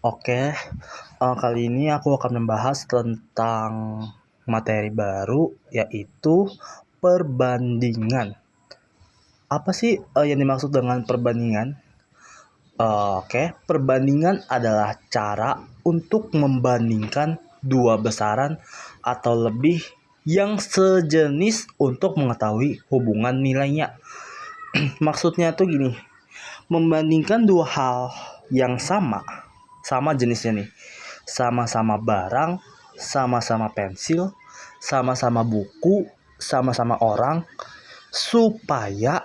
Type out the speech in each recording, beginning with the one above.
Oke, kali ini aku akan membahas tentang materi baru, yaitu perbandingan. Apa sih yang dimaksud dengan perbandingan? Oke, perbandingan adalah cara untuk membandingkan dua besaran atau lebih yang sejenis untuk mengetahui hubungan nilainya. Maksudnya tuh gini, membandingkan dua hal yang sama jenisnya nih, sama-sama barang, sama-sama pensil, sama-sama buku, sama-sama orang, supaya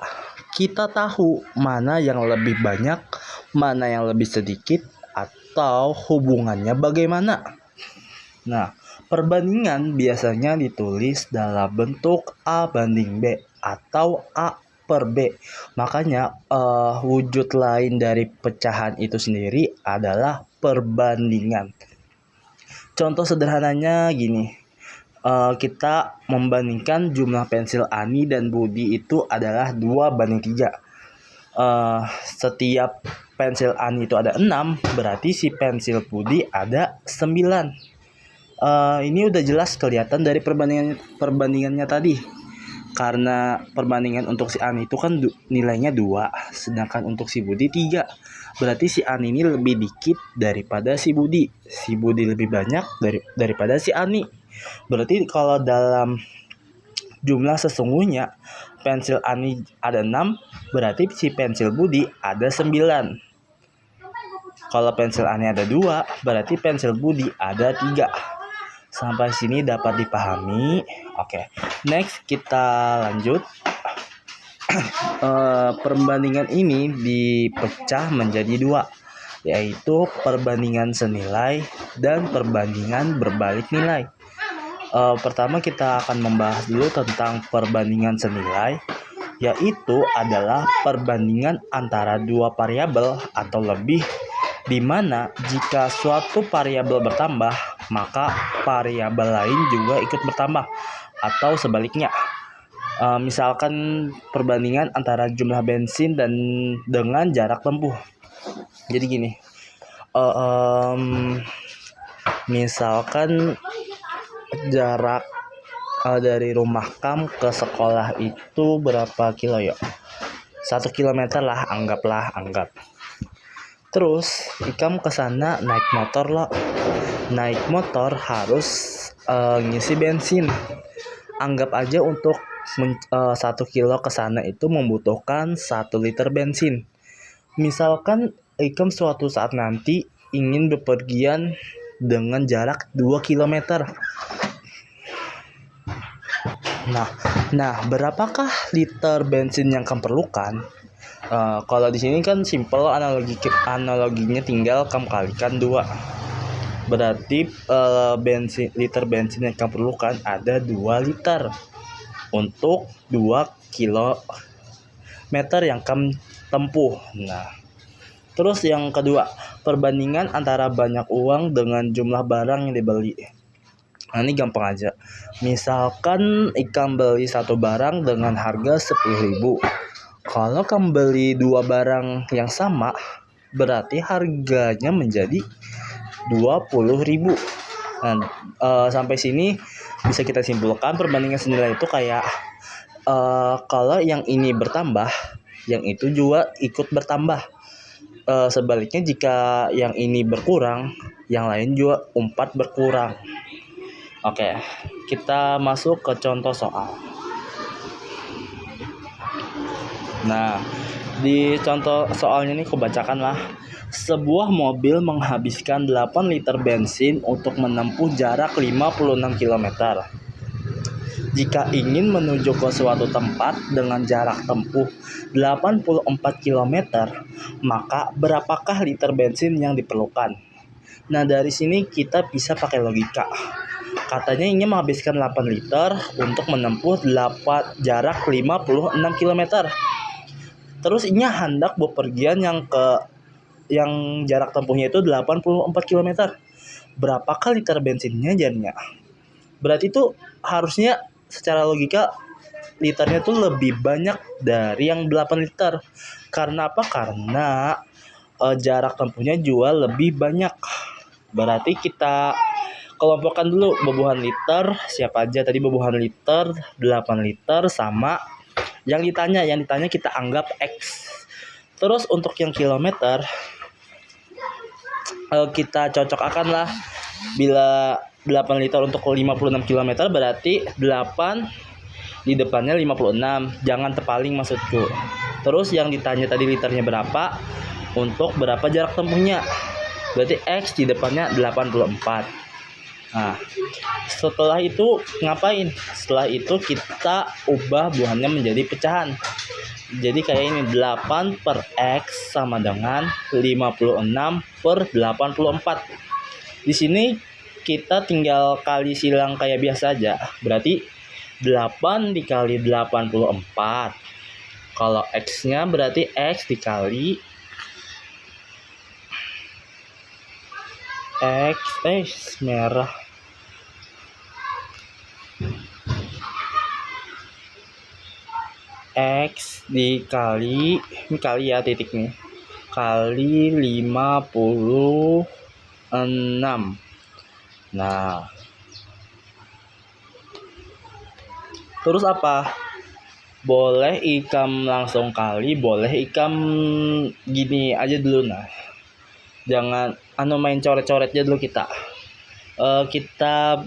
kita tahu mana yang lebih banyak, mana yang lebih sedikit, atau hubungannya bagaimana. Nah, perbandingan biasanya ditulis dalam bentuk A banding B atau A per B. Makanya wujud lain dari pecahan itu sendiri adalah perbandingan. Contoh sederhananya gini, kita membandingkan jumlah pensil Ani dan Budi itu adalah 2:3. Setiap pensil Ani itu ada 6, berarti si pensil Budi ada 9. Ini udah jelas kelihatan dari perbandingannya tadi. Karena perbandingan untuk si Ani itu kan nilainya 2, sedangkan untuk si Budi 3. Berarti si Ani ini lebih dikit daripada si Budi. Si Budi lebih banyak daripada si Ani. Berarti kalau dalam jumlah sesungguhnya pensil Ani ada 6, berarti si pensil Budi ada 9. Kalau pensil Ani ada 2, berarti pensil Budi ada 3. Sampai sini dapat dipahami. Oke, next kita lanjut. Perbandingan ini dipecah menjadi 2, yaitu perbandingan senilai dan perbandingan berbalik nilai. Pertama kita akan membahas dulu tentang perbandingan senilai, yaitu adalah perbandingan antara dua variabel atau lebih, di mana jika suatu variabel bertambah, maka variabel lain juga ikut bertambah, atau sebaliknya. Misalkan perbandingan antara jumlah bensin dan dengan jarak tempuh. Jadi gini, misalkan jarak dari rumah Kam ke sekolah itu berapa kilo ya? 1 kilometer lah, anggap. Terus Ikam ke sana naik motor loh. Naik motor harus ngisi bensin. Anggap aja untuk 1 kilo ke sana itu membutuhkan 1 liter bensin. Misalkan Ikam suatu saat nanti ingin bepergian dengan jarak 2 kilometer. Nah, berapakah liter bensin yang kamu perlukan? Kalau di sini kan simple, analoginya tinggal kamu kalikan 2. Berarti liter bensin yang kamu perlukan ada 2 liter untuk 2 kilometer yang kamu tempuh. Nah, terus yang kedua, perbandingan antara banyak uang dengan jumlah barang yang dibeli. Nah, ini gampang aja. Misalkan Ikam beli satu barang dengan harga 10.000. Kalau kamu beli 2 barang yang sama, berarti harganya menjadi 20.000. Nah, sampai sini bisa kita simpulkan perbandingan senilai itu kayak kalau yang ini bertambah, yang itu juga ikut bertambah. Sebaliknya jika yang ini berkurang, yang lain juga berkurang. Oke, kita masuk ke contoh soal. Nah, di contoh soalnya ini aku bacakan lah. Sebuah mobil menghabiskan 8 liter bensin untuk menempuh jarak 56 km. Jika ingin menuju ke suatu tempat dengan jarak tempuh 84 km, maka berapakah liter bensin yang diperlukan? Nah, dari sini kita bisa pakai logika. Katanya ingin menghabiskan 8 liter untuk menempuh jarak 56 km. Terus ini hendak bepergian yang jarak tempuhnya itu 84 km. Berapakah liter bensinnya jadinya? Berarti itu harusnya secara logika liternya tuh lebih banyak dari yang 8 liter. Karena apa? Karena jarak tempuhnya juga lebih banyak. Berarti kita kelompokkan dulu bobohan liter, siapa aja tadi bobohan liter, 8 liter sama yang ditanya kita anggap X. Terus untuk yang kilometer kita cocok akan lah, bila 8 liter untuk 56 km berarti 8 di depannya 56, jangan terpaling maksudku. Terus yang ditanya tadi liternya berapa, untuk berapa jarak tempuhnya, berarti X di depannya 84. Nah, setelah itu ngapain? Setelah itu kita ubah buahannya menjadi pecahan. Jadi kayak ini, 8 per X sama dengan 56 per 84. Di sini kita tinggal kali silang kayak biasa aja. Berarti 8 dikali 84. Kalau X-nya berarti X dikali X merah. X dikali, ini kali ya titik nih, kali 56. Nah, terus apa? Boleh ikam langsung kali, boleh ikam gini aja dulu. Nah, jangan main coret-coretnya dulu kita. Kita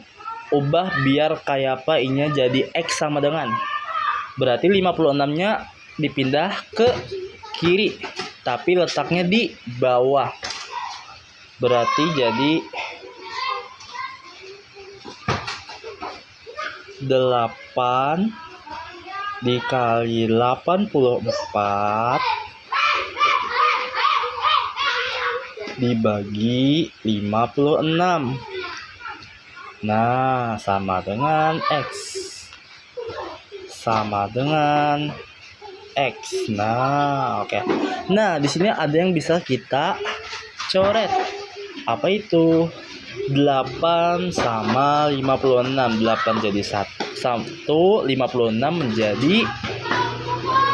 ubah biar kayak apa, ini jadi X sama dengan, berarti 56-nya dipindah ke kiri tapi letaknya di bawah. Berarti jadi 8 dikali 84 dibagi 56. Nah, sama dengan X. Sama dengan X. Nah, oke. Nah, di sini ada yang bisa kita coret. Apa itu? 8 sama 56. 8 jadi 1, 56 menjadi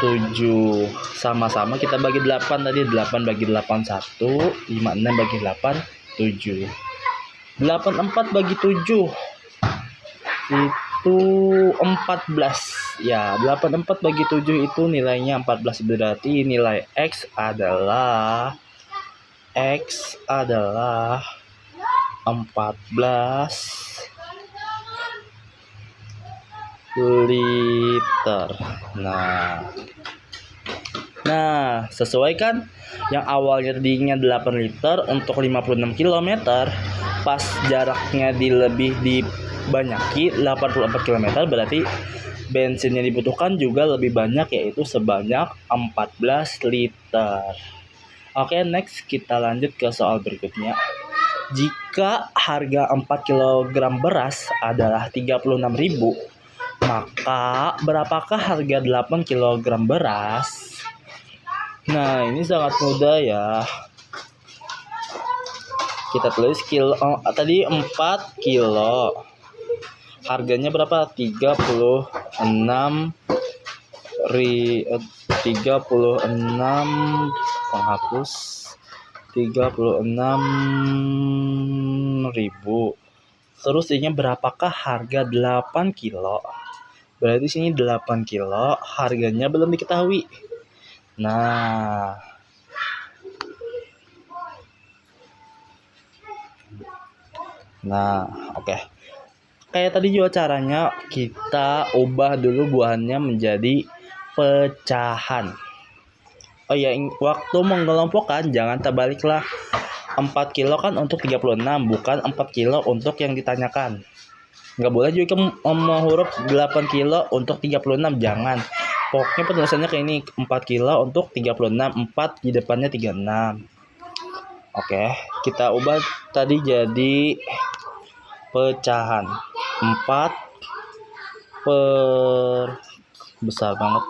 7. Sama-sama kita bagi 8 tadi. 8 bagi 8 1, 56 bagi 8 7. 84 bagi 7 itu 14. Ya, 84 bagi 7 itu nilainya 14, berarti nilai X adalah 14 liter. Nah, sesuai kan? Yang awalnya tadinya 8 liter untuk 56 km, pas jaraknya lebih dibanyaki 84 km, berarti bensin yang dibutuhkan juga lebih banyak, yaitu sebanyak 14 liter. Oke, next kita lanjut ke soal berikutnya. Jika harga 4 kg beras adalah 36.000, maka berapakah harga 8 kg beras? Nah, ini sangat mudah ya. Kita tulis kilo. Tadi 4 kilo. Harganya berapa? 36 penghapus 36.000. Terus ini berapakah harga 8 kilo? Berarti sini 8 kilo harganya belum diketahui. Nah, oke. Kayak tadi juga caranya kita ubah dulu buahannya menjadi pecahan. Oh ya, waktu mengelompokkan jangan terbaliklah. 4 kilo kan untuk 36, bukan 4 kilo untuk yang ditanyakan. Nggak boleh juga huruf 8 kilo untuk 36, jangan. Pokoknya penulisannya kayak ini, 4 kilo untuk 36, 4 di depannya 36. Oke, kita ubah tadi jadi pecahan. 4 per, besar banget,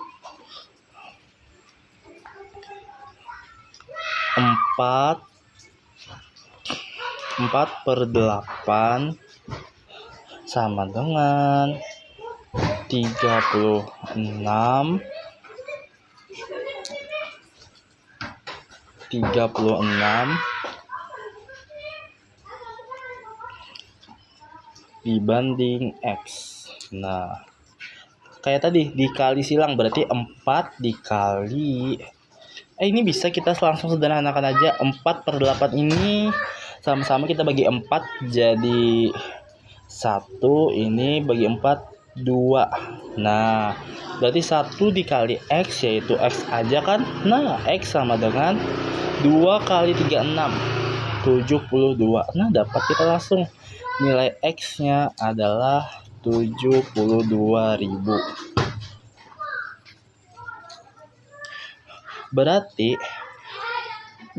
4 per 8 sama dengan 36 36 dibanding X. Nah, kayak tadi dikali silang berarti 4 dikali ini bisa kita langsung sederhanakan aja. 4/8 ini sama-sama kita bagi 4 jadi 1, ini bagi 4 2. Nah, berarti 1 dikali X yaitu X aja kan. Nah, X sama dengan 2 kali 3 6 72. Nah, dapat kita langsung nilai X-nya adalah 72.000. Berarti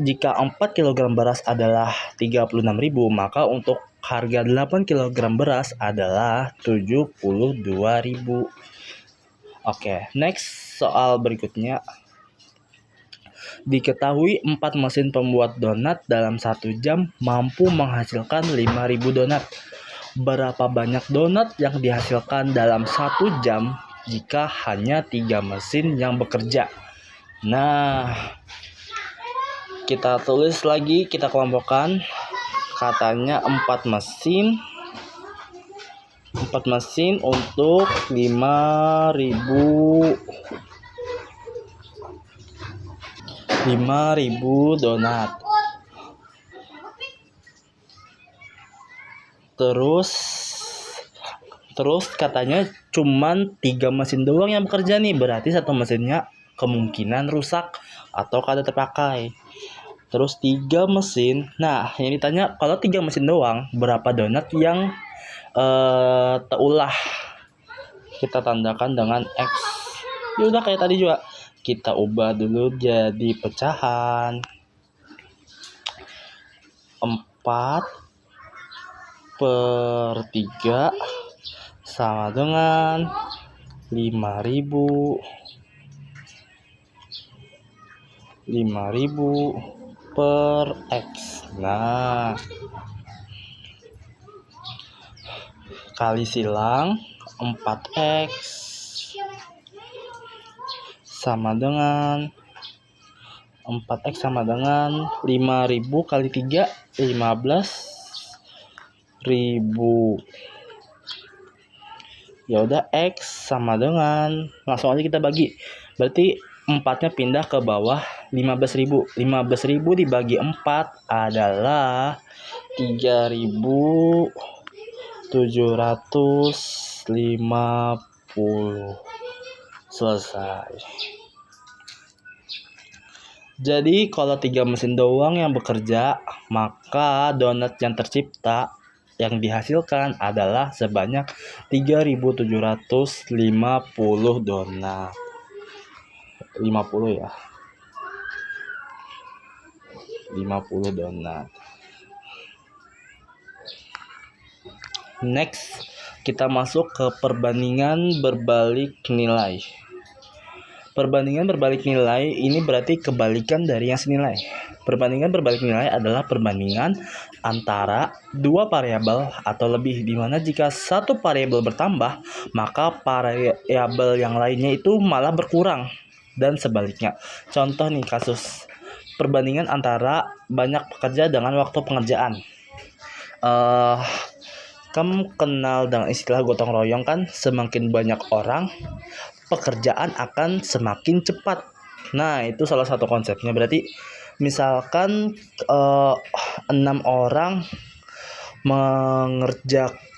jika 4 kg beras adalah 36.000, maka untuk harga 8 kg beras adalah 72.000. Oke, next soal berikutnya. Diketahui 4 mesin pembuat donat dalam 1 jam mampu menghasilkan 5.000 donat. Berapa banyak donat yang dihasilkan dalam 1 jam jika hanya 3 mesin yang bekerja? Nah, kita tulis lagi, kita kelompokkan. Katanya 4 mesin untuk 5.000 donat. Terus katanya cuman 3 mesin doang yang bekerja nih. Berarti 1 mesinnya kemungkinan rusak atau kada terpakai. Terus 3 mesin. Nah, yang ditanya kalau 3 mesin doang, berapa donat yang terulah? Kita tandakan dengan X. Ya udah kayak tadi juga. Kita ubah dulu jadi pecahan. 4/3 sama dengan 5.000 per X. Nah, kali silang 4X sama dengan 5.000 kali 3 15.000. Ya udah, X sama dengan, langsung aja kita bagi. Berarti 4-nya pindah ke bawah, 15.000. 15.000 dibagi 4 adalah 3.750. Selesai. Jadi kalau 3 mesin doang yang bekerja, maka donat yang tercipta yang dihasilkan adalah sebanyak 3.750 donat. 50 ya. 50 donat. Next, kita masuk ke perbandingan berbalik nilai. Perbandingan berbalik nilai ini berarti kebalikan dari yang senilai. Perbandingan berbalik nilai adalah perbandingan antara dua variabel atau lebih, di mana jika satu variabel bertambah, maka variabel yang lainnya itu malah berkurang, dan sebaliknya. Contoh nih kasus perbandingan antara banyak pekerja dengan waktu pengerjaan. Kamu kenal dengan istilah gotong royong kan? Semakin banyak orang, pekerjaan akan semakin cepat. Nah, itu salah satu konsepnya. Berarti misalkan 6 orang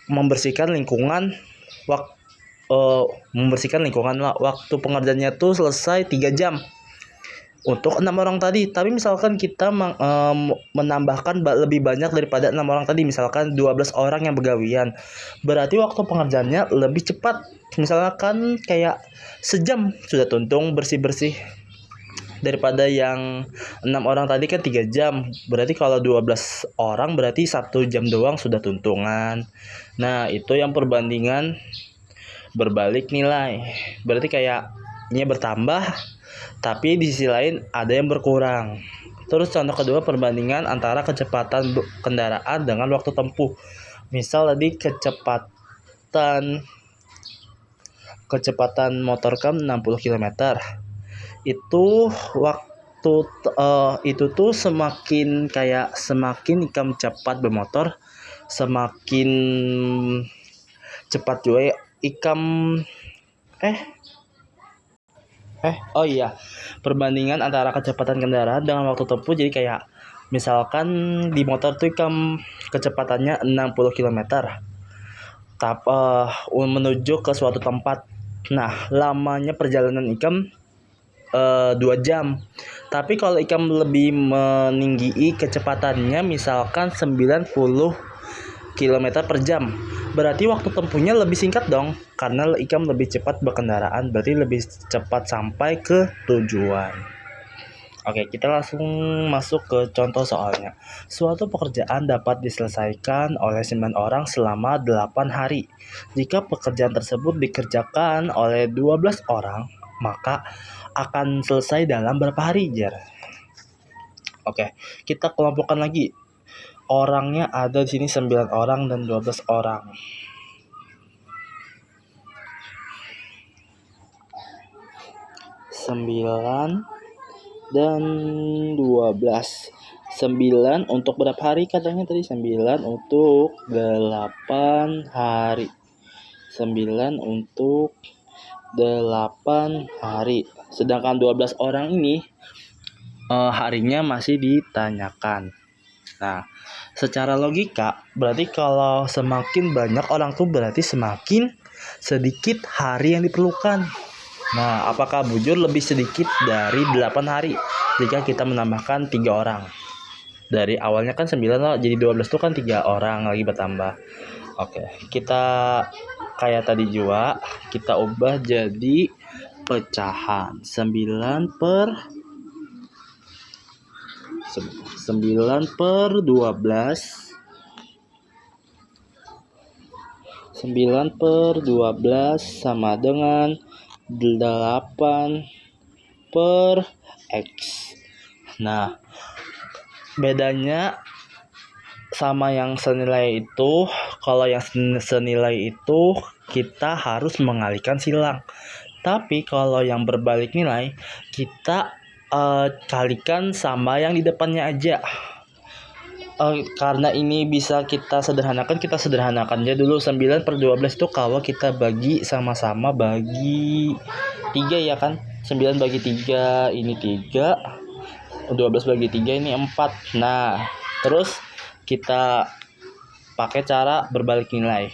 membersihkan lingkungan, waktu pengerjaannya tuh selesai 3 jam untuk 6 orang tadi. Tapi misalkan kita menambahkan lebih banyak daripada 6 orang tadi, misalkan 12 orang yang begawian, berarti waktu pengerjaannya lebih cepat. Misalkan kayak sejam sudah tuntung bersih-bersih, daripada yang 6 orang tadi kan 3 jam. Berarti kalau 12 orang berarti 1 jam doang sudah tuntungan. Nah, itu yang perbandingan berbalik nilai. Berarti kayak ini bertambah, tapi di sisi lain ada yang berkurang. Terus contoh kedua, perbandingan antara kecepatan kendaraan dengan waktu tempuh. Misal tadi kecepatan motor 60 km. Itu itu tuh semakin ikam cepat bermotor, semakin cepat juga ikam oh iya, perbandingan antara kecepatan kendaraan dengan waktu tempuh. Jadi kayak misalkan di motor tuh ikam kecepatannya 60 km menuju ke suatu tempat. Nah, lamanya perjalanan ikam 2 jam. Tapi kalau ikam lebih meninggi kecepatannya misalkan 90 km per jam, berarti waktu tempuhnya lebih singkat dong, karena ikam lebih cepat berkendaraan, berarti lebih cepat sampai ke tujuan. Oke, kita langsung masuk ke contoh soalnya. Suatu pekerjaan dapat diselesaikan oleh 9 orang selama 8 hari. Jika pekerjaan tersebut dikerjakan oleh 12 orang, maka akan selesai dalam berapa hari, Jer? Oke, kita kelompokkan lagi. Orangnya ada di sini 9 orang dan 12 orang. Sembilan dan 12. 9 untuk berapa hari katanya tadi? 9 untuk 8 hari. 9 untuk 8 hari. Sedangkan 12 orang ini harinya masih ditanyakan. Nah, secara logika berarti kalau semakin banyak orang tuh berarti semakin sedikit hari yang diperlukan. Nah, apakah bujur lebih sedikit dari 8 hari jika kita menambahkan 3 orang? Dari awalnya kan 9 loh, jadi 12 itu kan 3 orang lagi bertambah. Oke, kita kayak tadi juga, kita ubah jadi pecahan. 9 per 12. 9 per 12 sama dengan 8 per X. Nah, bedanya sama yang senilai itu, kalau yang senilai itu kita harus mengalihkan silang. Tapi kalau yang berbalik nilai, kita kalikan sama yang di depannya aja. Karena ini bisa kita sederhanakan aja dulu. 9 per 12 itu kalau kita bagi sama-sama bagi 3 ya kan. 9 bagi 3 ini 3, 12 bagi 3 ini 4. Nah, terus kita pakai cara berbalik nilai.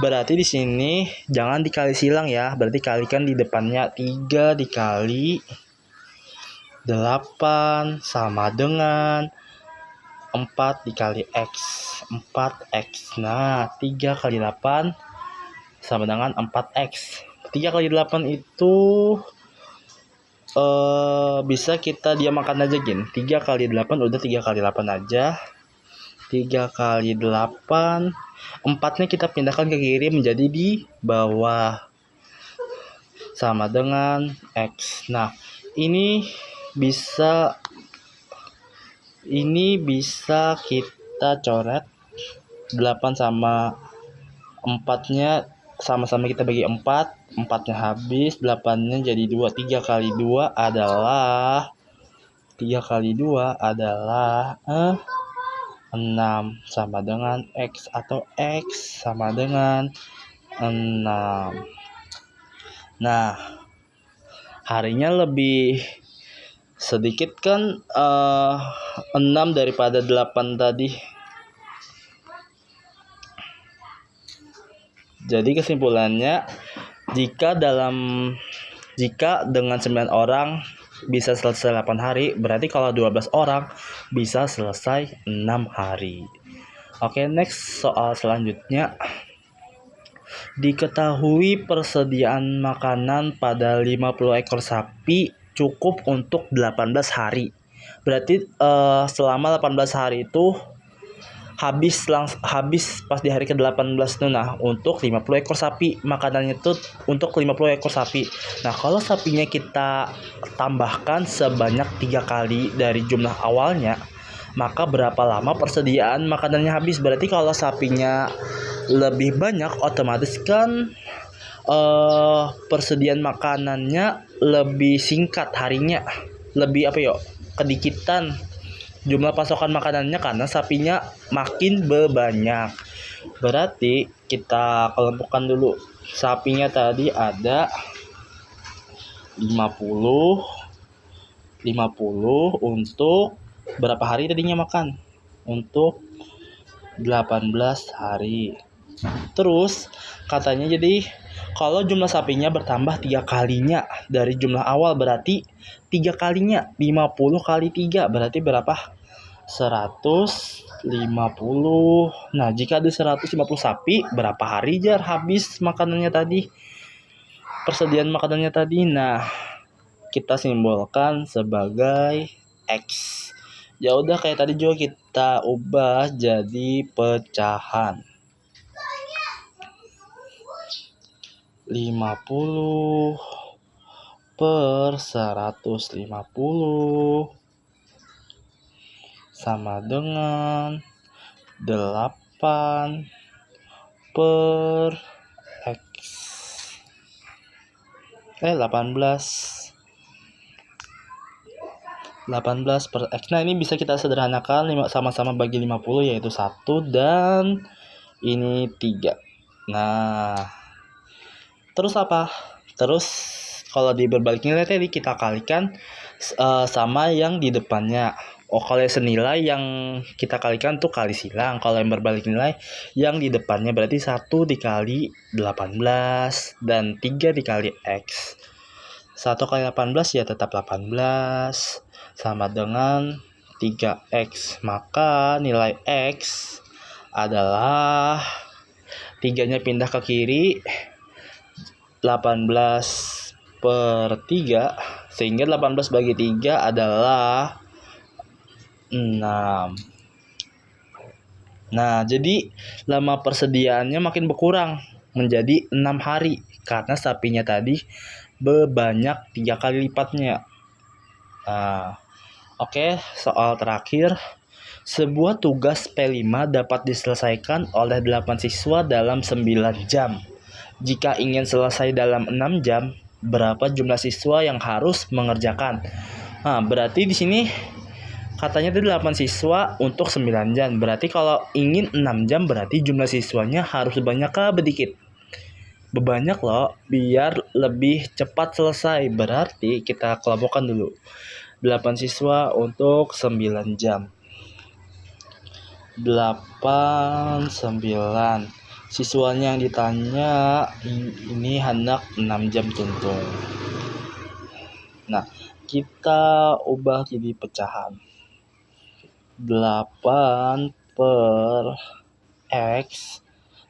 Berarti di sini jangan dikali silang ya. Berarti kalikan di depannya 3 dikali 8 sama dengan 4 dikali X. 4X. Nah, 3 kali 8 sama dengan 4X. 3 kali 8 itu bisa kita diamakan aja gini. 3 kali 8 udah 3 kali 8 aja. 3 kali 8, 4-nya kita pindahkan ke kiri menjadi di bawah. Sama dengan X. Nah, ini bisa kita coret 8 sama 4-nya sama-sama kita bagi 4. 4-nya habis, 8-nya jadi 2. 3 kali 2 adalah 6 sama dengan X, atau X sama dengan 6. Nah, harinya lebih sedikit kan 6 daripada 8 tadi. Jadi kesimpulannya, jika dengan 9 orang bisa selesai 8 hari, berarti kalau 12 orang bisa selesai 6 hari. Oke, next soal selanjutnya. Diketahui persediaan makanan pada 50 ekor sapi cukup untuk 18 hari. Berarti selama 18 hari itu habis pas di hari ke-18 tuh. Nah, untuk 50 ekor sapi, makanannya tuh untuk 50 ekor sapi. Nah, kalau sapinya kita tambahkan sebanyak 3 kali dari jumlah awalnya, maka berapa lama persediaan makanannya habis? Berarti kalau sapinya lebih banyak, otomatis kan persediaan makanannya lebih singkat harinya. lebih kedikitan jumlah pasokan makanannya karena sapinya makin banyak. Berarti kita kelompokkan dulu. Sapinya tadi ada 50 untuk berapa hari tadinya makan? Untuk 18 hari. Terus katanya jadi kalau jumlah sapinya bertambah 3 kalinya dari jumlah awal, berarti 3 kalinya 50 kali 3 berarti berapa? 150. Nah, jika ada 150 sapi, berapa hari jar habis makanannya tadi? Persediaan makanannya tadi. Nah, kita simbolkan sebagai X. Ya udah, kayak tadi juga kita ubah jadi pecahan. 50 per 150 sama dengan 8 per X. 18 per X. Nah, ini bisa kita sederhanakan, sama-sama bagi 50 yaitu 1 dan ini 3. Nah, terus apa? Terus kalau di berbalik nilai tadi kita kalikan sama yang di depannya. Kalau senilai yang kita kalikan tuh kali silang. Kalau yang berbalik nilai yang di depannya berarti 1 dikali 18 dan 3 dikali X. 1 kali 18 ya tetap 18 sama dengan 3X. Maka nilai X adalah 3-nya pindah ke kiri, 18 per 3, sehingga 18 bagi 3 adalah 6. Nah, jadi lama persediaannya makin berkurang menjadi 6 hari karena sapinya tadi banyak 3 kali lipatnya. Nah, oke, soal terakhir. Sebuah tugas P5 dapat diselesaikan oleh 8 siswa dalam 9 jam. Jika ingin selesai dalam 6 jam, berapa jumlah siswa yang harus mengerjakan? Nah, berarti di sini katanya itu 8 siswa untuk 9 jam. Berarti kalau ingin 6 jam berarti jumlah siswanya harus banyak kah sedikit? Banyak loh, biar lebih cepat selesai. Berarti kita kelompokkan dulu. 8 siswa untuk 9 jam. 8, 9. Siswanya yang ditanya ini hendak 6 jam tentu. Nah, kita ubah jadi pecahan. 8 per X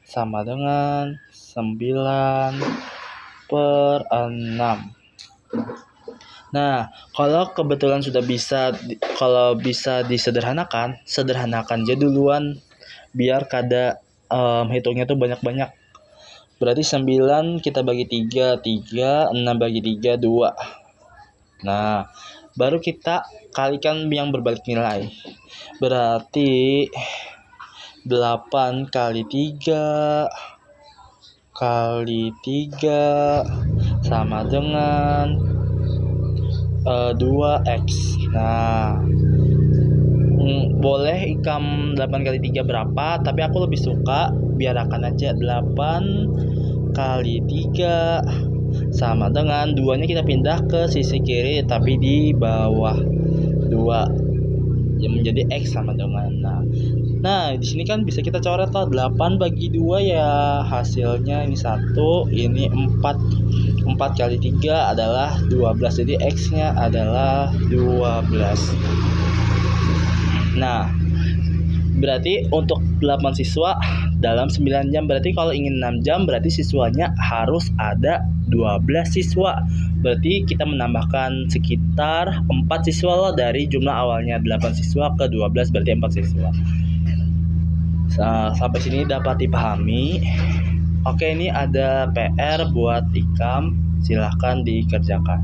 sama dengan 9 per 6. Nah, kalau kebetulan kalau bisa disederhanakan, sederhanakan aja duluan biar kada hitungnya tuh banyak-banyak. Berarti 9 kita bagi 3, 6 bagi 3, 2. Nah, baru kita kalikan yang berbalik nilai. Berarti 8 kali 3 kali 3 sama dengan 2X. Nah, boleh ikam 8 kali 3 berapa, tapi aku lebih suka biarkan aja 8 kali 3 sama dengan 2-nya kita pindah ke sisi kiri tapi di bawah 2 yang menjadi X sama dengan. Nah, di sini kan bisa kita coret loh, 8 bagi 2 ya hasilnya ini 1, ini 4. 4 kali 3 adalah 12, jadi X-nya adalah 12. Nah, berarti untuk 8 siswa dalam 9 jam. Berarti kalau ingin 6 jam berarti siswanya harus ada 12 siswa. Berarti kita menambahkan sekitar 4 siswa loh dari jumlah awalnya 8 siswa ke 12 berarti 4 siswa. Sampai sini dapat dipahami. Oke, ini ada PR buat Ikam, silahkan dikerjakan.